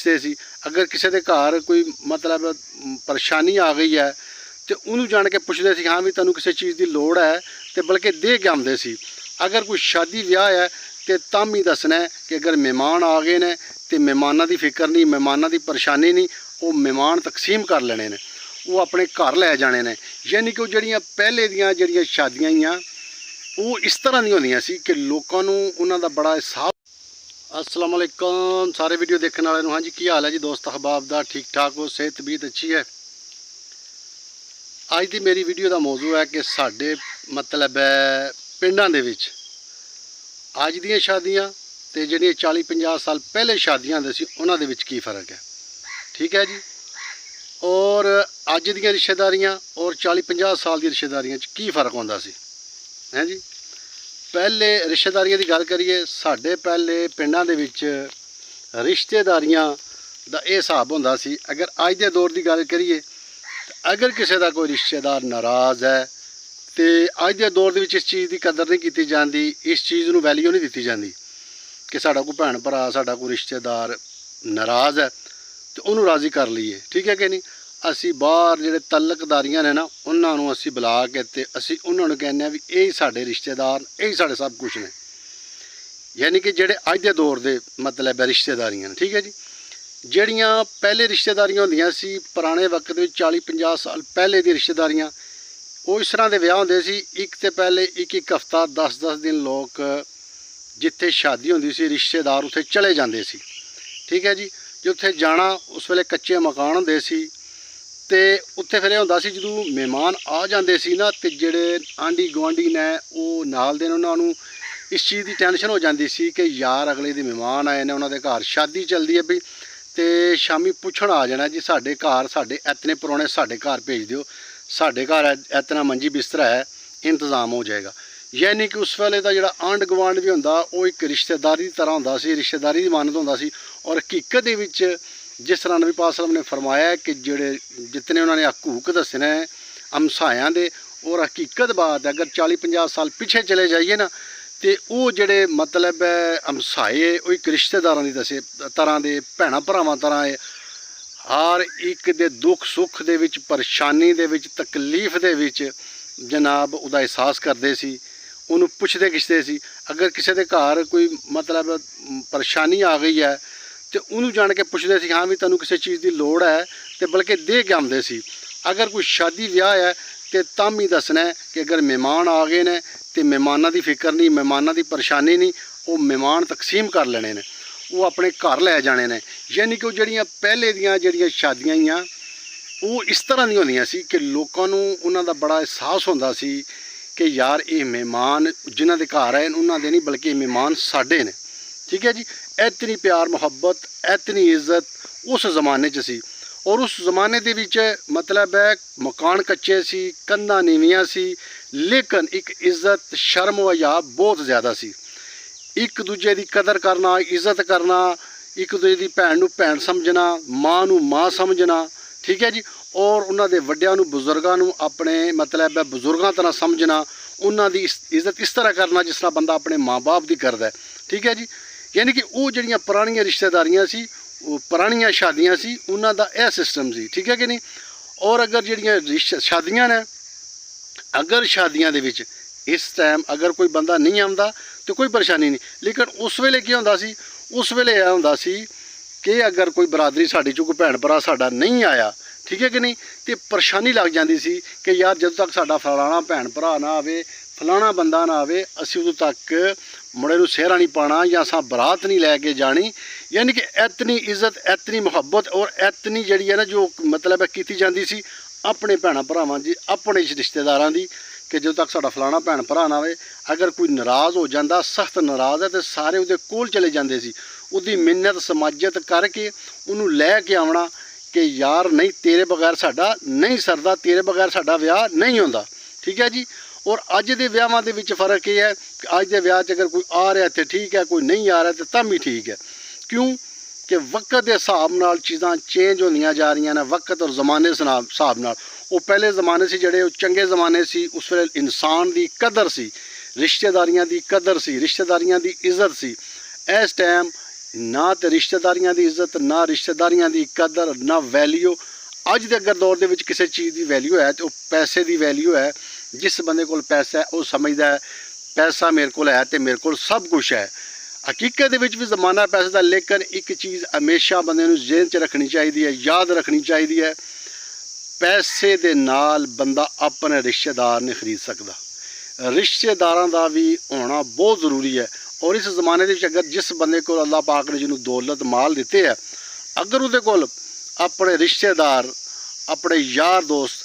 रिश्ते सी। अगर किसी के घर कोई मतलब परेशानी आ गई है तो उन्होंने जान के पुछते सी हाँ भी तैनूं किसी चीज़ की लोड़ है तो बल्कि दे के आते सी। अगर कोई शादी ब्याह है तो तम ही दसना है कि अगर मेहमान आ गए ने तो मेहमानों की फिक्र नहीं, मेहमानों की परेशानी नहीं, वो मेहमान तकसीम कर लेने ने, वो अपने घर लै जाने ने। यानी कि जड़ियाँ पहले दियाँ जड़ियाँ शादियाँ ही वो इस तरह दी होंदियां सी कि लोगों नूं उन्हां दा बड़ा एहसास। अस्सलाम वालेकुम सारे वीडियो देखने वाले। हाँ जी, की हाल है जी दोस्त अहबाब दा? ठीक ठाक हो, सेहत तबीयत अच्छी है? अज की मेरी वीडियो का मौजू है कि साडे मतलब पिंडां दे विच अज दियां शादियां ते जिहड़ियां 40-50 साल पहले शादियां होंदे सी उन्हां दे विच की फ़र्क है। ठीक है जी। और अज दियां रिश्तेदारियां और 40-50 साल दी रिश्तेदारियां च की फ़र्क होंदा सी है जी। पहले रिश्तेदारियां की गल करिए, साडे पहले पिंडां दे विच रिश्तेदारियां दा इह हिसाब होंदा सी। अगर अज दे दौर की गल करिए, अगर किसी का कोई रिश्तेदार नाराज़ है तो अज के दौर इस चीज़ की कदर नहीं की जाती, इस चीज़ को वैल्यू नहीं दी जाती कि साड़ा कोई भैन भरा साड़ा कोई रिश्तेदार नाराज़ है तो उन्होंने राज़ी कर लीए। ठीक है कि नहीं? असी बाहर जिहड़े तलकदारियां ने ना उन्होंने असी बुला के ते असी उन्होंने कहने भी यही साढ़े रिश्तेदार, यही साढ़े सब कुछ ने। यानी कि जिहड़े अज के दौर के मतलब रिश्तेदारियां ने। ठीक है जी। ਜਿਹੜੀਆਂ पहले रिश्तेदारियां होंदियां सी पुराने वक्त में 40-50 साल पहले दी रिश्तेदारियां, वो इस तरह के विआह होंदे सी। एक तो पहले एक हफ्ता 10-10 दिन लोग जिथे शादी होंदी सी रिश्तेदार उत्थे चले जाते सी। ठीक है जी। जो उत्थे जाना उस वेले कच्चे मकान होंदे सी ते उत्थे फिर होंदा सी जदों मेहमान आ जाते सी ना ते जिहड़े आंढी गुआंढी ने वो नाल दे उन्होंने इस चीज़ की टेंशन हो जाती सी कि यार अगले दी मेहमान आए ने, उन्होंने घर शादी चलती है भी तो शामी पुछण आ जाना जी साढ़े घर साढ़े इतने परौने साढ़े घर भेज दिओ, साढ़े घर इतना मंजी बिस्तरा है, इंतज़ाम हो जाएगा। यानी कि उस वेले का जिहड़ा आंढ गुआंढ भी होंदा वो एक रिश्तेदारी की तरह होंदा सी, रिश्तेदारी की मानत होंदा सी। और हकीकत दे विच जिस तरह नबी पाक सल्लल्लाहु अलैहि वसल्लम ने फरमाया कि जिहड़े जितने उन्होंने हकूक दसे ने हमसायां दे, और हकीकत बात है अगर 40-50 साल पिछे चले जाइए ना तो वो जिहड़े मतलब हमसाए वो एक रिश्तेदारां दी दसे तरह के भैणां भरावां तरह है। हर एक दे दुख सुख दे विच, परेशानी दे विच, तकलीफ दे विच जनाब उहदा एहसास करदे सी, उन्होंने पुछदे किछदे सी। अगर किसी के घर कोई मतलब परेशानी आ गई है तो उन्होंने जान के पुछदे सी हाँ भी तैनूं किसी चीज़ की लोड़ है तो बल्कि दे के आते सी। अगर कोई शादी ब्याह है तो तम ही दसना है कि अगर मेहमान आ गए ने तो मेहमानों की फिक्र नहीं, मेहमानों की परेशानी नहीं, वो मेहमान तकसीम कर लेने ने, वो अपने घर लै जाने ने। यानी कि जड़ियाँ पहले दियाँ जड़ियाँ शादियाँ ही वो इस तरह दी होंदियां सी कि लोगों नूं उन्हां दा बड़ा एहसास होंदा सी कि यार ये मेहमान जिन्हां दे घर आए उन्हां दे नहीं बल्कि मेहमान साडे ने। ठीक है जी। इतनी प्यार मुहब्बत, इतनी इज्जत उस ज़माने च सी। और उस ज़माने दे विच मतलब है मकान कच्चे सी, कंधां नीवियां सी, लेकिन एक इज्जत शर्म व हया बहुत ज़्यादा सी। एक दूजे की कदर करना, इज्जत करना, एक दूजे की भैन नूं भैन समझना, माँ नूं माँ समझना। ठीक है जी। और उन्होंने वड्डियां नूं बुजुर्गां नूं अपने मतलब बुजुर्गां तरह समझना, उन्होंने इज्जत इस तरह करना जिस तरह बंदा अपने माँ बाप की करता है। ठीक है जी। यानी कि वो जड़ियाँ पुरानियां रिश्तेदारियां सी, पुरानियां शादियां सी, उन्हां दा यह सिस्टम सी। ठीक है कि नहीं? और अगर जड़ियाँ शादियां ने, अगर शादियां दे विच इस टाइम अगर कोई बंदा नहीं आंदा तो कोई परेशानी नहीं, लेकिन उस वेले की होंदा सी, उस वेले यह होंदा सी कि अगर कोई बरादरी साड़ी चों कोई भैन भरा साडा नहीं आया, ठीक है कि नहीं, तो परेशानी लग जाती सी कि यार जदों तक साडा फलाना भैन भरा ना आवे, फलाना बंदा ना आवे, असीं उदों तक मुंडे नूं सेहरा नहीं पाना या असां बरात नहीं लैके जानी। यानी कि इतनी इज्जत, इतनी मुहब्बत और इतनी जिहड़ी है ना जो मतलब कीती जाती सी अपने भैन भरावां दी, अपने रिश्तेदारां दी कि जो तक साडा फलाना भैन भरा ना आवे, अगर कोई नाराज़ हो जाता, सख्त नाराज़ है तो सारे उहदे कोल चले जाते सी, उहदी मिन्नत समाजत करके उन्होंने लैके आउणा कि यार नहीं तेरे बगैर साडा नहीं सरदा, तेरे बगैर साडा विआह नहीं होंदा। ठीक है जी। और अज दे विआहां दे विच फर्क ये है कि अज दे विआह अगर कोई आ रहा तो ठीक है, कोई नहीं आ रहा तो तब भी ठीक है। क्यों कि वक्त के हिसाब नाल चीज़ां चेंज होंदियां जा रही ने, वक्त और ज़माने के हिसाब नाल। वो पहले ज़माने से जड़े चंगे ज़माने सी, उस वे इंसान की कदर सी, रिश्तेदारियां की कदर सी, रिश्तेदारियां की इज्जत सी। इस टाइम ਨਾ ਤੇ ਰਿਸ਼ਤੇਦਾਰੀਆਂ ਦੀ ਇੱਜ਼ਤ, ਨਾ ਰਿਸ਼ਤੇਦਾਰੀਆਂ ਦੀ ਕਦਰ, ਨਾ ਵੈਲਿਊ। ਅੱਜ ਦੇ ਅਗਰ ਦੌਰ ਦੇ ਵਿੱਚ ਕਿਸੇ ਚੀਜ਼ ਦੀ ਵੈਲਿਊ ਹੈ ਤੇ ਉਹ ਪੈਸੇ ਦੀ ਵੈਲਿਊ ਹੈ। ਜਿਸ ਬੰਦੇ ਕੋਲ ਪੈਸਾ ਹੈ ਉਹ ਸਮਝਦਾ ਹੈ ਪੈਸਾ ਮੇਰੇ ਕੋਲ ਹੈ ਤੇ ਮੇਰੇ ਕੋਲ ਸਭ ਕੁਝ ਹੈ। ਹਕੀਕਤ ਦੇ ਵਿੱਚ ਵੀ ਜ਼ਮਾਨਾ ਪੈਸੇ ਦਾ, ਲੇਕਿਨ ਇੱਕ ਚੀਜ਼ ਹਮੇਸ਼ਾ ਬੰਦੇ ਨੂੰ ਜ਼ਿਹਨ 'ਚ ਰੱਖਣੀ ਚਾਹੀਦੀ ਹੈ, ਯਾਦ ਰੱਖਣੀ ਚਾਹੀਦੀ ਹੈ, ਪੈਸੇ ਦੇ ਨਾਲ ਬੰਦਾ ਆਪਣੇ ਰਿਸ਼ਤੇਦਾਰ ਨਹੀਂ ਖਰੀਦ ਸਕਦਾ। ਰਿਸ਼ਤੇਦਾਰਾਂ ਦਾ ਵੀ ਹੋਣਾ ਬਹੁਤ ਜ਼ਰੂਰੀ ਹੈ। ਔਰ ਇਸ ਜ਼ਮਾਨੇ ਦੇ ਵਿੱਚ ਅਗਰ ਜਿਸ ਬੰਦੇ ਕੋਲ ਅੱਲਾਹ ਪਾਕ ਨੇ ਜਿਹਨੂੰ ਦੌਲਤ ਮਾਲ ਦਿੱਤੇ ਹੈ, ਅਗਰ ਉਹਦੇ ਕੋਲ ਆਪਣੇ ਰਿਸ਼ਤੇਦਾਰ, ਆਪਣੇ ਯਾਰ ਦੋਸਤ,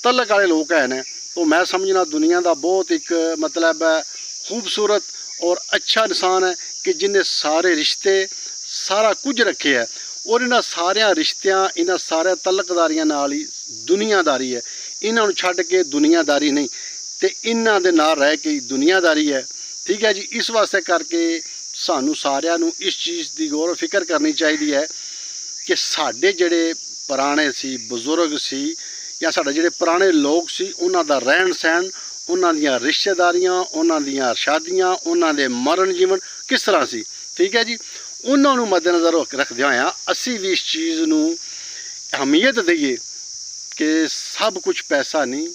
ਤਲਕ ਵਾਲੇ ਲੋਕ ਹੈ ਨੇ, ਤਾਂ ਮੈਂ ਸਮਝਣਾ ਦੁਨੀਆ ਦਾ ਬਹੁਤ ਇੱਕ ਮਤਲਬ ਹੈ ਖੂਬਸੂਰਤ ਔਰ ਅੱਛਾ ਇਨਸਾਨ ਹੈ ਕਿ ਜਿਹਨੇ ਸਾਰੇ ਰਿਸ਼ਤੇ, ਸਾਰਾ ਕੁਝ ਰੱਖੇ ਹੈ। ਔਰ ਇਹਨਾਂ ਸਾਰਿਆਂ ਰਿਸ਼ਤਿਆਂ, ਇਹਨਾਂ ਸਾਰਿਆਂ ਤਲਕਦਾਰੀਆਂ ਨਾਲ ਹੀ ਦੁਨੀਆਦਾਰੀ ਹੈ। ਇਹਨਾਂ ਨੂੰ ਛੱਡ ਕੇ ਦੁਨੀਆਦਾਰੀ ਨਹੀਂ, ਤੇ ਇਹਨਾਂ ਦੇ ਨਾਲ ਰਹਿ ਕੇ ਹੀ ਦੁਨੀਆਦਾਰੀ ਹੈ। ਠੀਕ ਹੈ ਜੀ। ਇਸ ਵਾਸਤੇ ਕਰਕੇ ਸਾਨੂੰ ਸਾਰਿਆਂ ਨੂੰ ਇਸ ਚੀਜ਼ ਦੀ ਗੌਰ ਫਿਕਰ ਕਰਨੀ ਚਾਹੀਦੀ ਹੈ ਕਿ ਸਾਡੇ ਜਿਹੜੇ ਪੁਰਾਣੇ ਸੀ, ਬਜ਼ੁਰਗ ਸੀ, ਜਾਂ ਸਾਡੇ ਜਿਹੜੇ ਪੁਰਾਣੇ ਲੋਕ ਸੀ, ਉਹਨਾਂ ਦਾ ਰਹਿਣ ਸਹਿਣ, ਉਹਨਾਂ ਦੀਆਂ ਰਿਸ਼ਤੇਦਾਰੀਆਂ, ਉਹਨਾਂ ਦੀਆਂ ਸ਼ਾਦੀਆਂ, ਉਹਨਾਂ ਦੇ ਮਰਨ ਜੀਵਨ ਕਿਸ ਤਰ੍ਹਾਂ ਸੀ। ਠੀਕ ਹੈ ਜੀ। ਉਹਨਾਂ ਨੂੰ ਮੱਦੇਨਜ਼ਰ ਰੱਖਦਿਆਂ ਹੋਇਆਂ ਅਸੀਂ ਵੀ ਇਸ ਚੀਜ਼ ਨੂੰ ਅਹਿਮੀਅਤ ਦਈਏ ਕਿ ਸਭ ਕੁਝ ਪੈਸਾ ਨਹੀਂ,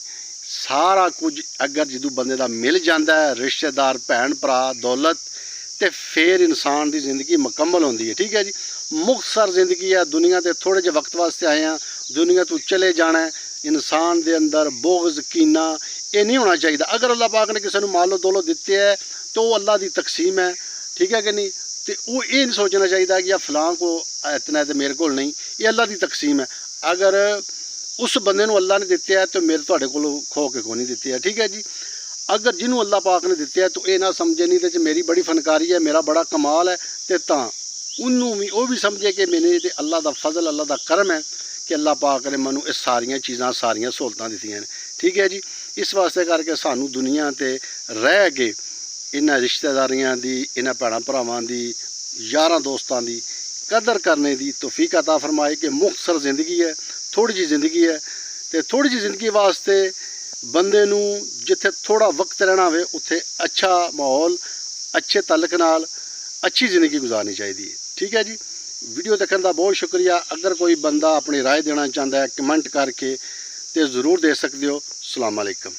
ਸਾਰਾ ਕੁਝ ਅਗਰ ਜਦੋਂ ਬੰਦੇ ਦਾ ਮਿਲ ਜਾਂਦਾ ਹੈ, ਰਿਸ਼ਤੇਦਾਰ, ਭੈਣ ਭਰਾ, ਦੌਲਤ, ਤੇ ਫਿਰ ਇਨਸਾਨ ਦੀ ਜ਼ਿੰਦਗੀ ਮੁਕੰਮਲ ਹੁੰਦੀ ਹੈ। ਠੀਕ ਹੈ ਜੀ। ਮੁਖਤਸਰ ਜ਼ਿੰਦਗੀ ਹੈ, ਦੁਨੀਆ 'ਤੇ ਥੋੜ੍ਹੇ ਜਿਹੇ ਵਕਤ ਵਾਸਤੇ ਆਏ ਹਾਂ, ਦੁਨੀਆ ਤੋਂ ਚਲੇ ਜਾਣਾ ਹੈ। ਇਨਸਾਨ ਦੇ ਅੰਦਰ ਬੋਗਜ਼, ਕੀਨਾ ਇਹ ਨਹੀਂ ਹੋਣਾ ਚਾਹੀਦਾ। ਅਗਰ ਅੱਲਾਹ ਪਾਕ ਨੇ ਕਿਸੇ ਨੂੰ ਮਾਲੋ ਦੌਲਤ ਦਿੱਤੇ ਹੈ ਤਾਂ ਉਹ ਅੱਲਾਹ ਦੀ ਤਕਸੀਮ ਹੈ। ਠੀਕ ਹੈ ਕਿ ਨਹੀਂ। ਤੇ ਉਹ ਇਹ ਨਹੀਂ ਸੋਚਣਾ ਚਾਹੀਦਾ ਕਿ ਫਲਾਂ ਕੋ ਇਤਨਾ ਤੇ ਮੇਰੇ ਕੋਲ ਨਹੀਂ, ਇਹ ਅੱਲਾਹ ਦੀ ਤਕਸੀਮ ਹੈ। ਅਗਰ ਉਸ ਬੰਦੇ ਨੂੰ ਅੱਲਾਹ ਨੇ ਦਿੱਤੇ ਹੈ ਤਾਂ ਮੇਰੇ ਤੁਹਾਡੇ ਕੋਲੋਂ ਖੋ ਕੇ ਕੋਈ ਨਹੀਂ ਦਿੱਤੇ ਹੈ। ਠੀਕ ਹੈ ਜੀ। ਅਗਰ ਜਿਹਨੂੰ ਅੱਲਾਹ ਪਾਕ ਨੇ ਦਿੱਤੇ ਹੈ ਤਾਂ ਇਹ ਨਾ ਸਮਝੇ ਨਹੀਂ ਤੇ ਮੇਰੀ ਬੜੀ ਫਨਕਾਰੀ ਹੈ, ਮੇਰਾ ਬੜਾ ਕਮਾਲ ਹੈ, ਤੇ ਤਾਂ ਉਹਨੂੰ ਵੀ ਉਹ ਵੀ ਸਮਝੇ ਕਿ ਮੇਰੇ ਤੇ ਅੱਲਾਹ ਦਾ ਫਜ਼ਲ, ਅੱਲਾਹ ਦਾ ਕਰਮ ਹੈ ਕਿ ਅੱਲਾਹ ਪਾਕ ਨੇ ਮੈਨੂੰ ਇਹ ਸਾਰੀਆਂ ਚੀਜ਼ਾਂ, ਸਾਰੀਆਂ ਸਹੂਲਤਾਂ ਦਿੱਤੀਆਂ ਨੇ। ਠੀਕ ਹੈ ਜੀ। ਇਸ ਵਾਸਤੇ ਕਰਕੇ ਸਾਨੂੰ ਦੁਨੀਆ 'ਤੇ ਰਹਿ ਕੇ ਇਹਨਾਂ ਰਿਸ਼ਤੇਦਾਰੀਆਂ ਦੀ, ਇਹਨਾਂ ਭੈਣਾਂ ਭਰਾਵਾਂ ਦੀ, ਯਾਰਾਂ ਦੋਸਤਾਂ ਦੀ ਕਦਰ ਕਰਨੇ ਦੀ ਤੌਫੀਕ ਅਤਾ ਫਰਮਾਏ ਕਿ ਮੁਖਤਸਰ ਜ਼ਿੰਦਗੀ ਹੈ, ਥੋੜ੍ਹੀ ਜਿਹੀ ਜ਼ਿੰਦਗੀ ਹੈ, ਤੇ ਥੋੜ੍ਹੀ ਜਿਹੀ ਜ਼ਿੰਦਗੀ ਵਾਸਤੇ ਬੰਦੇ ਨੂੰ ਜਿੱਥੇ ਥੋੜ੍ਹਾ ਵਕਤ ਰਹਿਣਾ ਹੋਵੇ ਉੱਥੇ ਅੱਛਾ ਮਾਹੌਲ, ਅੱਛੇ ਤਲਕ ਨਾਲ ਅੱਛੀ ਜ਼ਿੰਦਗੀ ਗੁਜ਼ਾਰਨੀ ਚਾਹੀਦੀ ਹੈ। ਠੀਕ ਹੈ ਜੀ। ਵੀਡੀਓ ਦੇਖਣ ਦਾ ਬਹੁਤ ਸ਼ੁਕਰੀਆ। ਅਗਰ ਕੋਈ ਬੰਦਾ ਆਪਣੀ ਰਾਏ ਦੇਣਾ ਚਾਹੁੰਦਾ ਹੈ, ਕਮੈਂਟ ਕਰਕੇ ਤੇ ਜ਼ਰੂਰ ਦੇ ਸਕਦੇ ਹੋ। ਅਸਲਾਮ ਅਲੈਕਮ।